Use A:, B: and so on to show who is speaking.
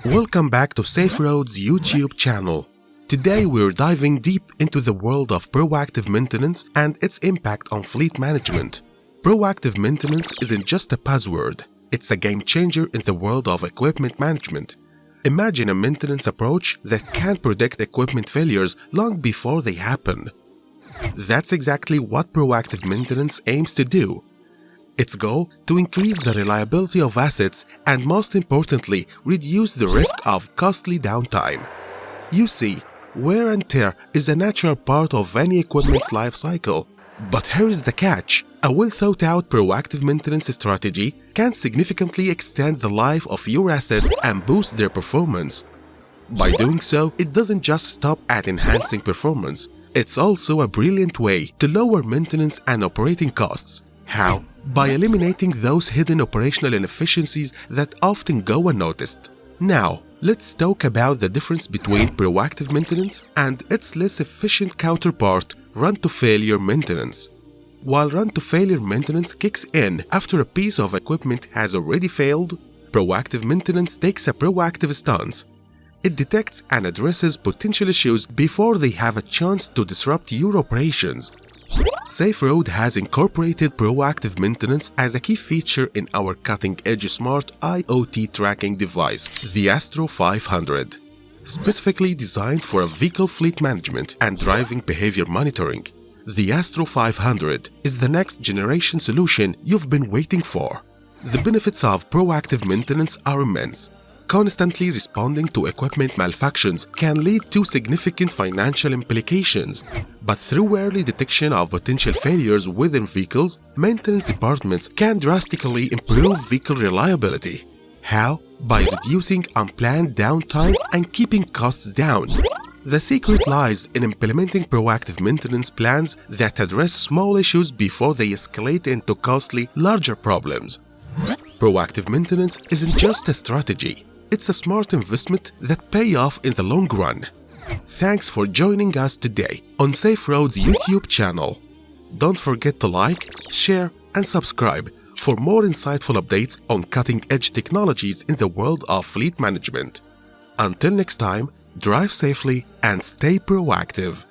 A: Welcome back to Safe Roads YouTube channel. Today we're diving deep into the world of proactive maintenance and its impact on fleet management. Proactive maintenance isn't just a buzzword, it's a game changer in the world of equipment management. Imagine a maintenance approach that can predict equipment failures long before they happen. That's exactly what proactive maintenance aims to do. Its goal to increase the reliability of assets and, most importantly, reduce the risk of costly downtime. You see, wear and tear is a natural part of any equipment's life cycle. But here's the catch: a well-thought-out proactive maintenance strategy can significantly extend the life of your assets and boost their performance. By doing so, it doesn't just stop at enhancing performance. It's also a brilliant way to lower maintenance and operating costs. How? By eliminating those hidden operational inefficiencies that often go unnoticed. Now, let's talk about the difference between proactive maintenance and its less efficient counterpart, run-to-failure maintenance. While run-to-failure maintenance kicks in after a piece of equipment has already failed, proactive maintenance takes a proactive stance. It detects and addresses potential issues before they have a chance to disrupt your operations. SafeRoad has incorporated proactive maintenance as a key feature in our cutting-edge smart IoT tracking device, the Astro 500. Specifically designed for vehicle fleet management and driving behavior monitoring, the Astro 500 is the next-generation solution you've been waiting for. The benefits of proactive maintenance are immense. Constantly responding to equipment malfunctions can lead to significant financial implications. But through early detection of potential failures within vehicles, maintenance departments can drastically improve vehicle reliability. How? By reducing unplanned downtime and keeping costs down. The secret lies in implementing proactive maintenance plans that address small issues before they escalate into costly, larger problems. Proactive maintenance isn't just a strategy. It's a smart investment that pays off in the long run. Thanks for joining us today on Safe Roads YouTube channel. Don't forget to like, share, and subscribe for more insightful updates on cutting-edge technologies in the world of fleet management. Until next time, drive safely and stay proactive.